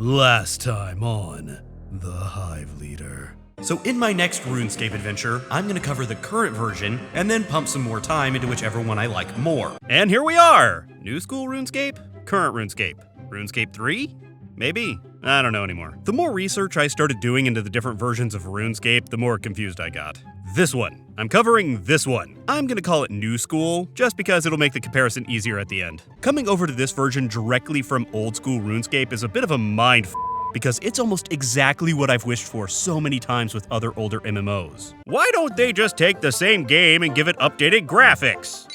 Last time on TheHiveLeader. So in my next RuneScape adventure, I'm gonna cover the current version and then pump some more time into whichever one I like more. And here we are! New school RuneScape? Current RuneScape? RuneScape 3? Maybe? I don't know anymore. The more research I started doing into the different versions of RuneScape, the more confused I got. This one. I'm covering this one. I'm gonna call it New School, just because it'll make the comparison easier at the end. Coming over to this version directly from old school RuneScape is a bit of a mind because it's almost exactly what I've wished for so many times with other older MMOs. Why don't they just take the same game and give it updated graphics?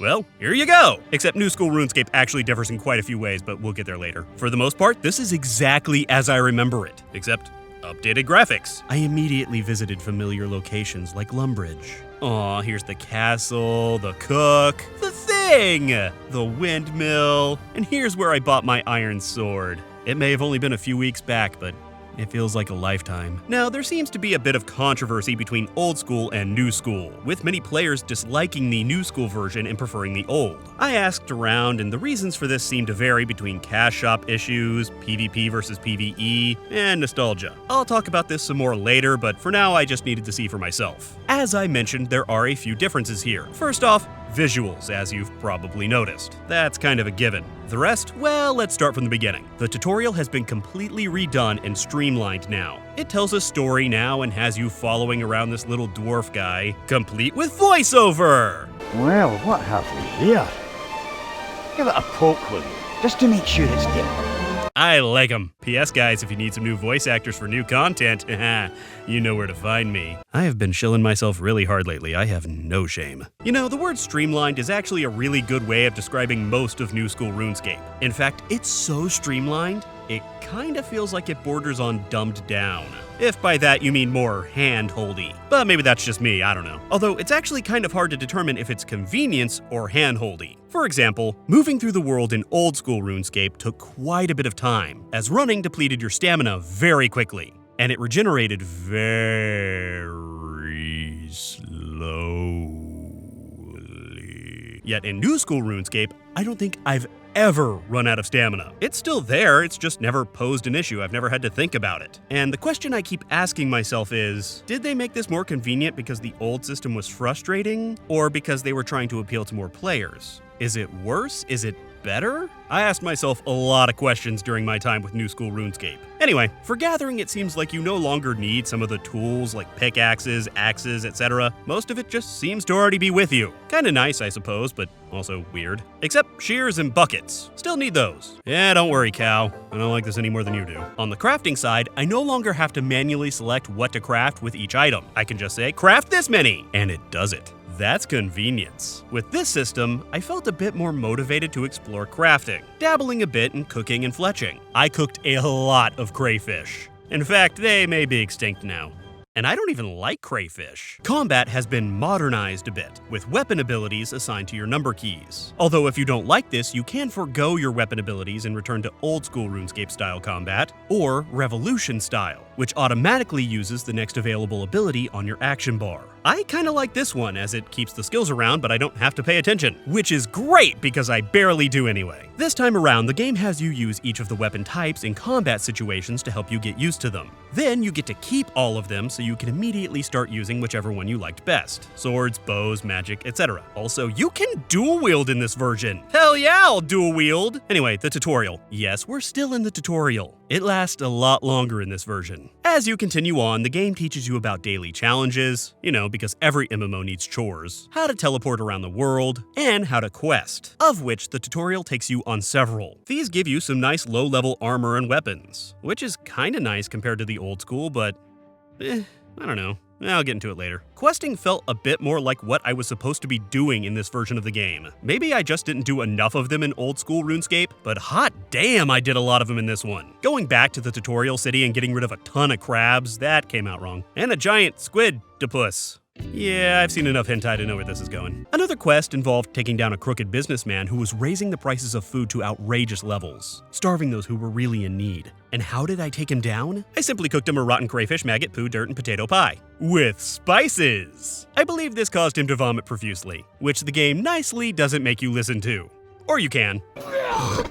Well, here you go! Except New School RuneScape actually differs in quite a few ways, but we'll get there later. For the most part, this is exactly as I remember it, except updated graphics. I immediately visited familiar locations like Lumbridge. Aw, here's the castle, the cook, the thing, the windmill, and here's where I bought my iron sword. It may have only been a few weeks back, but it feels like a lifetime. Now, there seems to be a bit of controversy between old school and new school, with many players disliking the new school version and preferring the old. I asked around, and the reasons for this seem to vary between cash shop issues, PvP versus PvE, and nostalgia. I'll talk about this some more later, but for now I just needed to see for myself. As I mentioned, there are a few differences here. First off, visuals, as you've probably noticed. That's kind of a given. The rest? Well, let's start from the beginning. The tutorial has been completely redone and streamlined now. It tells a story now and has you following around this little dwarf guy, complete with voiceover! Well, what have we here? Give it a poke, will you? Just to make sure it's dead. I like them. P.S. guys, if you need some new voice actors for new content, you know where to find me. I have been shilling myself really hard lately. I have no shame. You know, the word streamlined is actually a really good way of describing most of New School RuneScape. In fact, it's so streamlined, it kinda feels like it borders on dumbed down. If by that you mean more hand-holdy. But maybe that's just me, I don't know. Although it's actually kind of hard to determine if it's convenience or hand-holdy. For example, moving through the world in old school RuneScape took quite a bit of time, as running depleted your stamina very quickly, and it regenerated very slowly. Yet in new school RuneScape, I don't think I've ever run out of stamina. It's still there, it's just never posed an issue. I've never had to think about it. And the question I keep asking myself is, did they make this more convenient because the old system was frustrating, or because they were trying to appeal to more players? Is it worse? Is it better? I asked myself a lot of questions during my time with New School RuneScape. Anyway, for gathering, it seems like you no longer need some of the tools like pickaxes, axes, etc. Most of it just seems to already be with you. Kinda nice, I suppose, but also weird. Except shears and buckets. Still need those. Yeah, don't worry, cow. I don't like this any more than you do. On the crafting side, I no longer have to manually select what to craft with each item. I can just say, craft this many, and it does it. That's convenience. With this system, I felt a bit more motivated to explore crafting, dabbling a bit in cooking and fletching. I cooked a lot of crayfish. In fact, they may be extinct now. And I don't even like crayfish. Combat has been modernized a bit, with weapon abilities assigned to your number keys. Although if you don't like this, you can forgo your weapon abilities and return to old school RuneScape style combat, or Revolution style, which automatically uses the next available ability on your action bar. I kinda like this one, as it keeps the skills around but I don't have to pay attention, which is great because I barely do anyway. This time around, the game has you use each of the weapon types in combat situations to help you get used to them. Then you get to keep all of them so you can immediately start using whichever one you liked best. Swords, bows, magic, etc. Also, you can dual wield in this version. Hell yeah, I'll dual wield! Anyway, the tutorial. Yes, we're still in the tutorial. It lasts a lot longer in this version. As you continue on, the game teaches you about daily challenges, because every MMO needs chores, how to teleport around the world, and how to quest, of which the tutorial takes you on several. These give you some nice low-level armor and weapons, which is kinda nice compared to the old school, but I don't know. I'll get into it later. Questing felt a bit more like what I was supposed to be doing in this version of the game. Maybe I just didn't do enough of them in old school RuneScape, but hot damn I did a lot of them in this one. Going back to the tutorial city and getting rid of a ton of crabs, that came out wrong. And a giant squid-dopus. Yeah, I've seen enough hentai to know where this is going. Another quest involved taking down a crooked businessman who was raising the prices of food to outrageous levels, starving those who were really in need. And how did I take him down? I simply cooked him a rotten crayfish, maggot, poo, dirt, and potato pie. With spices! I believe this caused him to vomit profusely, which the game nicely doesn't make you listen to. Or you can.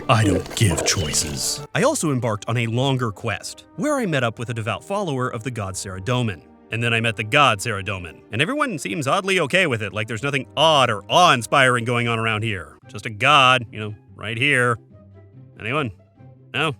I don't give choices. I also embarked on a longer quest, where I met up with a devout follower of the god Saradomin. And then I met the god Saradomin, and everyone seems oddly okay with it, like there's nothing odd or awe-inspiring going on around here. Just a god, right here. Anyone? No?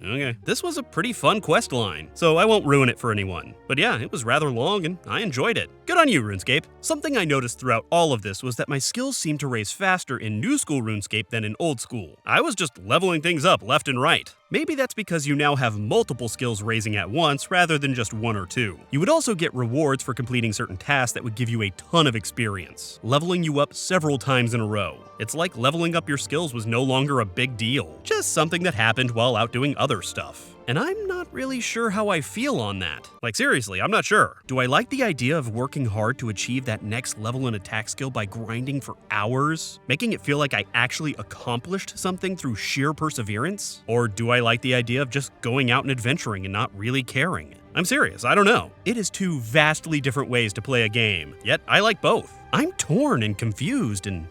Okay. This was a pretty fun quest line, so I won't ruin it for anyone. But yeah, it was rather long and I enjoyed it. Good on you, RuneScape. Something I noticed throughout all of this was that my skills seemed to raise faster in new school RuneScape than in old school. I was just leveling things up left and right. Maybe that's because you now have multiple skills raising at once rather than just one or two. You would also get rewards for completing certain tasks that would give you a ton of experience, leveling you up several times in a row. It's like leveling up your skills was no longer a big deal, just something that happened while out doing other stuff. And I'm not really sure how I feel on that. Like seriously, I'm not sure. Do I like the idea of working hard to achieve that next level in attack skill by grinding for hours, making it feel like I actually accomplished something through sheer perseverance? Or do I like the idea of just going out and adventuring and not really caring? I'm serious, I don't know. It is two vastly different ways to play a game, yet I like both. I'm torn and confused and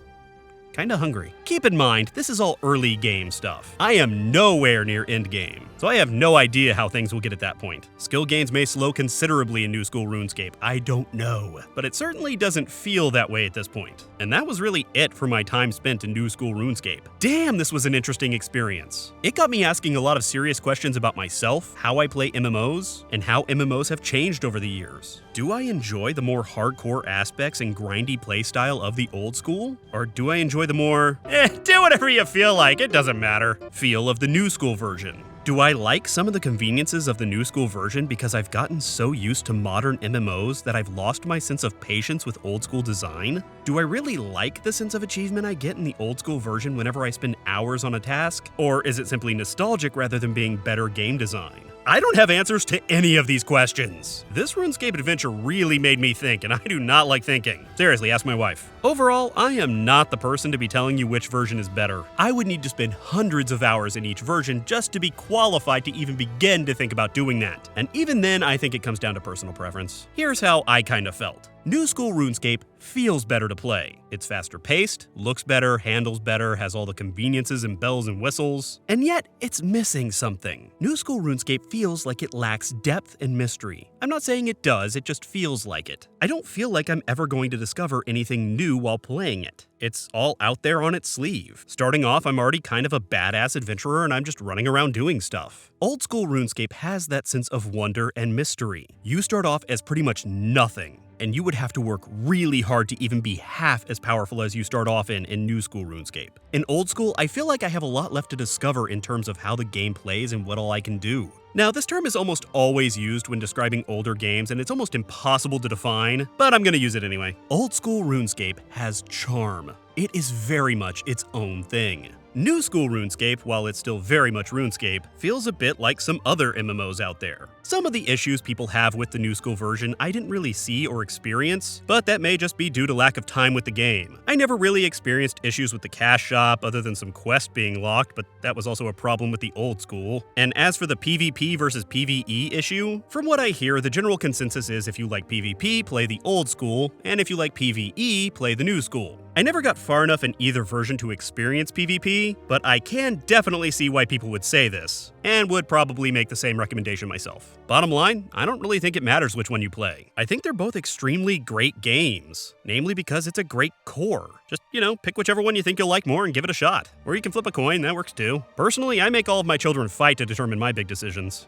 kinda hungry. Keep in mind, this is all early game stuff. I am nowhere near end game, so I have no idea how things will get at that point. Skill gains may slow considerably in new school RuneScape, I don't know. But it certainly doesn't feel that way at this point. And that was really it for my time spent in new school RuneScape. Damn, this was an interesting experience. It got me asking a lot of serious questions about myself, how I play MMOs, and how MMOs have changed over the years. Do I enjoy the more hardcore aspects and grindy playstyle of the old school? Or do I enjoy the more, do whatever you feel like, it doesn't matter, feel of the new school version? Do I like some of the conveniences of the new school version because I've gotten so used to modern MMOs that I've lost my sense of patience with old school design? Do I really like the sense of achievement I get in the old school version whenever I spend hours on a task? Or is it simply nostalgic rather than being better game design? I don't have answers to any of these questions. This RuneScape adventure really made me think, and I do not like thinking. Seriously, ask my wife. Overall, I am not the person to be telling you which version is better. I would need to spend hundreds of hours in each version just to be qualified to even begin to think about doing that. And even then, I think it comes down to personal preference. Here's how I kinda felt. New school RuneScape feels better to play. It's faster paced, looks better, handles better, has all the conveniences and bells and whistles, and yet it's missing something. New school RuneScape feels like it lacks depth and mystery. I'm not saying it does, it just feels like it. I don't feel like I'm ever going to discover anything new while playing it. It's all out there on its sleeve. Starting off, I'm already kind of a badass adventurer and I'm just running around doing stuff. Old school RuneScape has that sense of wonder and mystery. You start off as pretty much nothing, and you would have to work really hard to even be half as powerful as you start off in new school RuneScape. In old school, I feel like I have a lot left to discover in terms of how the game plays and what all I can do. Now, this term is almost always used when describing older games, and it's almost impossible to define, but I'm gonna use it anyway. Old school RuneScape has charm. It is very much its own thing. New school RuneScape, while it's still very much RuneScape, feels a bit like some other MMOs out there. Some of the issues people have with the new school version I didn't really see or experience, but that may just be due to lack of time with the game. I never really experienced issues with the cash shop other than some quests being locked, but that was also a problem with the old school. And as for the PvP versus PvE issue, from what I hear, the general consensus is if you like PvP, play the old school, and if you like PvE, play the new school. I never got far enough in either version to experience PvP, but I can definitely see why people would say this, and would probably make the same recommendation myself. Bottom line, I don't really think it matters which one you play. I think they're both extremely great games, namely because it's a great core. Just, pick whichever one you think you'll like more and give it a shot. Or you can flip a coin, that works too. Personally, I make all of my children fight to determine my big decisions.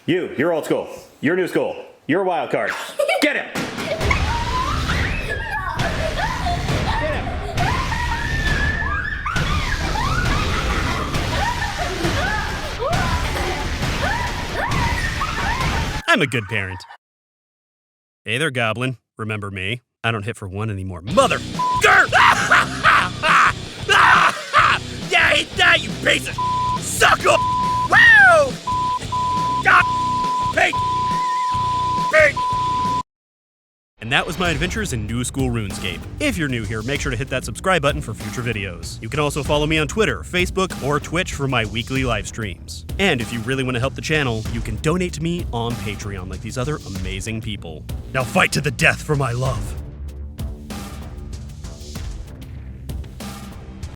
You're old school. You're new school. You're a wild card. Get him! I'm a good parent. Hey there, Goblin. Remember me? I don't hit for one anymore. Mother! Yeah, hit that, you piece of sucker! Woo! Pig! And that was my adventures in new school RuneScape. If you're new here, make sure to hit that subscribe button for future videos. You can also follow me on Twitter, Facebook, or Twitch for my weekly live streams. And if you really want to help the channel, you can donate to me on Patreon like these other amazing people. Now fight to the death for my love.